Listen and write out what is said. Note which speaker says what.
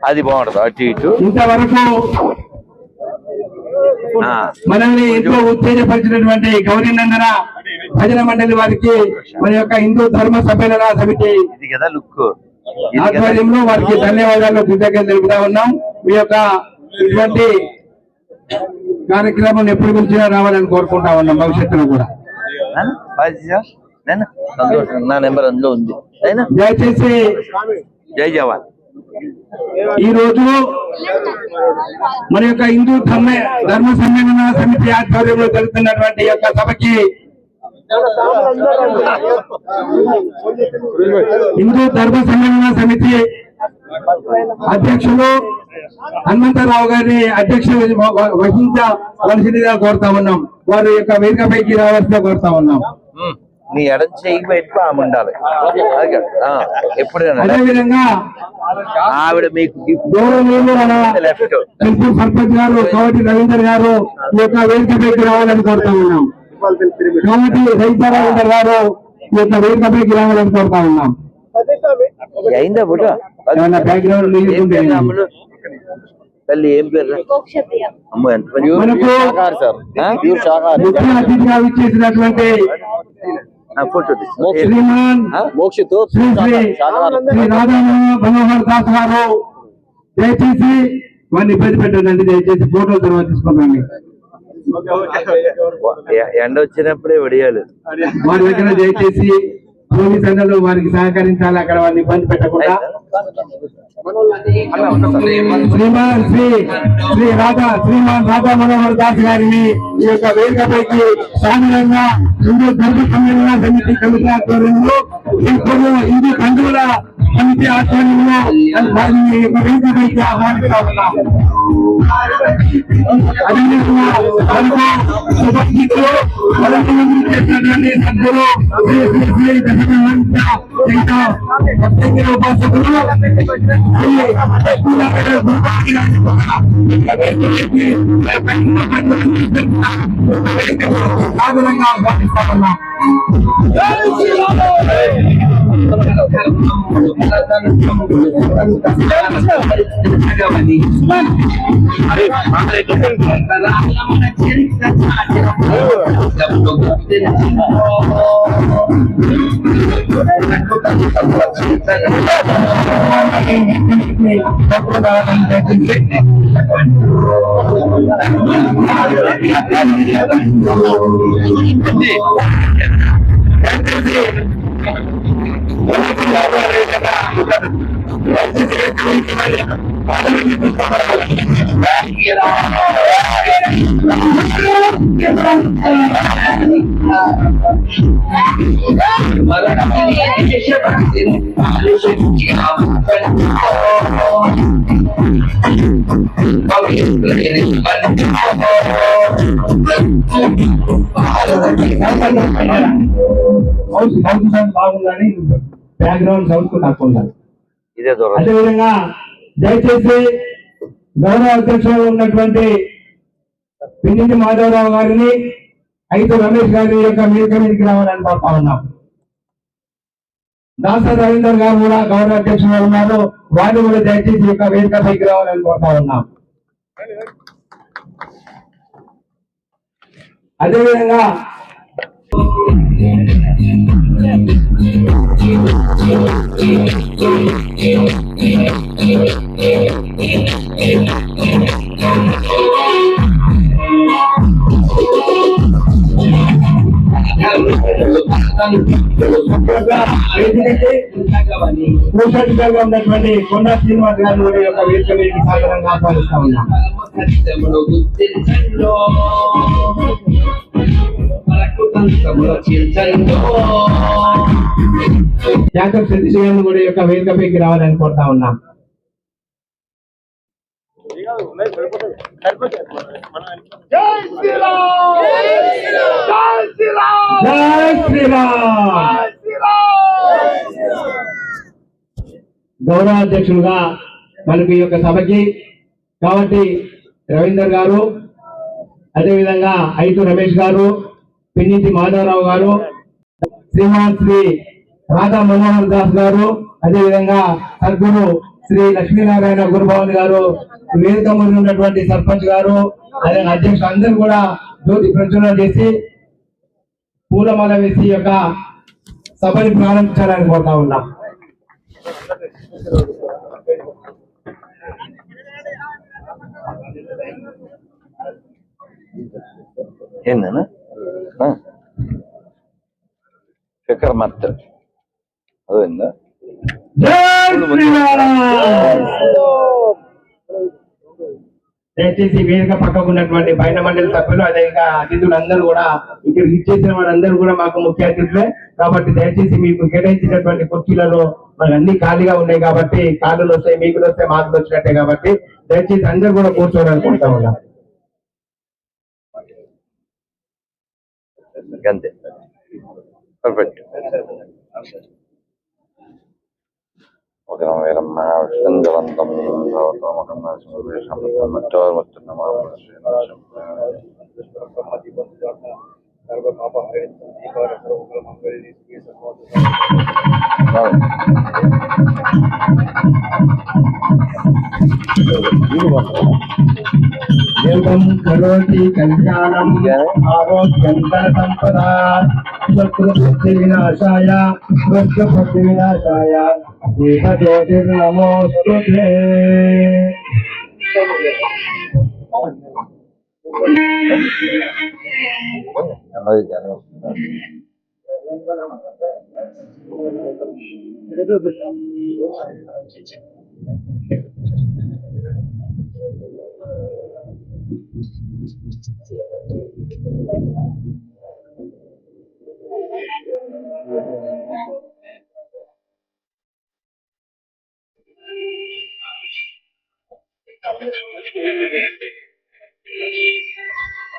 Speaker 1: అది బాగుంటది అటు ఇటు.
Speaker 2: ఇంతవరకు మనల్ని ఎంతో ఉత్తేజపరిచినటువంటి గౌరీ నందన భజన మండలి వారికి మన యొక్క హిందూ ధర్మ సమ్మేళన సమితి ఆధ్వర్యంలో వారికి ధన్యవాదాలు కృతజ్ఞతలు తెలుపుతా ఉన్నాం. మీ యొక్క ఇటువంటి కార్యక్రమం ఎప్పుడు గురించినా రావాలని కోరుకుంటా ఉన్నాం భవిష్యత్తులో కూడా.
Speaker 1: నా నెంబర్ అందులో ఉంది.
Speaker 2: దయచేసి
Speaker 1: జై జవాన్.
Speaker 2: ఈ రోజు మన యొక్క హిందూ ధర్మ సమ్మేళన సమితి ఆధ్వర్యంలో జరుగుతున్నటువంటి యొక్క సభకి హిందూ ధర్మ సమ్మేళన సమితి అధ్యక్షులు హనుమంతరావు గారిని అధ్యక్షులు వహించవలసిందిగా కోరుతా ఉన్నాం. వారి యొక్క వేదికపైకి రావాల్సిందిగా కోరుతా ఉన్నాం.
Speaker 1: నీ ఎడం చేయి బయటకు ఆమె ఉండాలి ఎప్పుడైనా.
Speaker 2: అదేవిధంగా
Speaker 1: ఆవిడ మీకు
Speaker 2: సర్పంచ్ గారు కవటి రవీందర్ గారు ఈ యొక్క వేదికపైకి రావాలని కోరుతా ఉన్నాం. కవటి రవీందర్ గారు ఈ యొక్క వేదికపైకి రావాలని కోరుతా ఉన్నాం.
Speaker 1: అయిందా ఫోటో?
Speaker 2: బ్యాక్గ్రౌండ్
Speaker 1: తల్లి ఏం పేరు? అమ్మో ఎంత
Speaker 2: ముఖ్య అతిథిగా విచ్చేసినటువంటి శ్రీమాన్ శ్రీ రాధా మనోహర్ దాస్ గారు దయచేసి వారిని ఇబ్బంది పెట్టండి. దయచేసి ఫోటో తర్వాత తీసుకోండి.
Speaker 1: ఎండ వచ్చినప్పుడే విడియాలి
Speaker 2: వారి దగ్గర దయచేసి పోలీస్ అన్నలు వారికి సహకరించాలి. అక్కడ వారిని ఇబ్బంది పెట్టకుండా శ్రీమాన్ రాధా మనోహర్ దాస్ గారిని ఈ యొక్క వేదికపైకి సాధారణంగా హిందూ ధర్మ సమ్మేళన సమితి కమిటీ ఆధ్వర్యంలో హిందూ బంధువుల సమితి ఆధ్వర్యంలో వారిని వేదికపైకి ఆహ్వానిస్తా ఉన్నాం. అదేవిధంగా చేసినటువంటి సభ్యులు ఉపాసకులు సాధారణంగా ఆహ్వానిస్తా ఉన్నాం. బాగుందని బ్యాక్గ్రౌండ్ సౌండ్ తక్కువ ఉండాలి. అదేవిధంగా దయచేసి గౌరవ అధ్యక్షులు ఉన్నటువంటి పిన్నిటి మాధవరావు గారిని అయితే రమేష్ గారి యొక్క మీదకి రావాలని కోరుతా ఉన్నాం. దాస రవీందర్ గారు కూడా గౌరవ అధ్యక్షులు ఉన్నారు. వారిని కూడా దయచేసి యొక్క వేదికపైకి రావాలని కోరుతా ఉన్నాం. అదేవిధంగా ఉన్నటువంటి కొండా శ్రీనివాస్ గారి యొక్క వేదిక మీదకి సాధారణంగా ఆహ్వానిస్తా ఉన్నాం. జాకబ్ సతీష్ గారిని కూడా యొక్క వేదికపైకి రావాలని కోరుతా ఉన్నాం. గౌరవ అధ్యక్షులుగా మనకి ఈ యొక్క సభకి కాబట్టి రవీందర్ గారు, అదేవిధంగా ఐటు రమేష్ గారు, పిన్నిటి మాధవరావు గారు, శ్రీమాన్ శ్రీ రాధా మనోహర్ దాస్ గారు, అదేవిధంగా సద్గురు శ్రీ లక్ష్మీనారాయణ గురుభవన్ గారు, వేదిక ముందు ఉన్నటువంటి సర్పంచ్ గారు, అదే అధ్యక్షులు అందరూ కూడా జ్యోతి ప్రజ్వలన చేసి పూలమాల వేసి ఈ యొక్క సభని ప్రారంభించాలని కోరుతా ఉన్నాం.
Speaker 1: ఏందన్నా చక్కెర మత్త అదేందా
Speaker 2: దయచేసి వేదిక పక్కకు ఉన్నటువంటి పైన మండలి సభ్యులు అదే ఇంకా అతిథులందరూ కూడా ఇక్కడ ఇచ్చేసిన వారందరూ కూడా మాకు ముఖ్య అతిథులే కాబట్టి దయచేసి మీకు కేటాయించినటువంటి కుర్చీలలో మనకు అన్ని ఖాళీగా ఉన్నాయి కాబట్టి కాళ్ళు వస్తాయి, మీకు వస్తాయి, మాకు వచ్చినట్టే కాబట్టి దయచేసి అందరూ కూడా కూర్చోవడానికి ఉంటా ఉన్నాం.
Speaker 1: అంతే పర్ఫెక్ట్. విషంజలంతం
Speaker 2: దేవం కరోతి కళ్యాణం ఆరోగ్యం ధన సంపద శత్రుబుద్ధి వినాశాయ దుష్టబుద్ధి వినాశాయ దేహజ్యోతి నమోస్తుతే.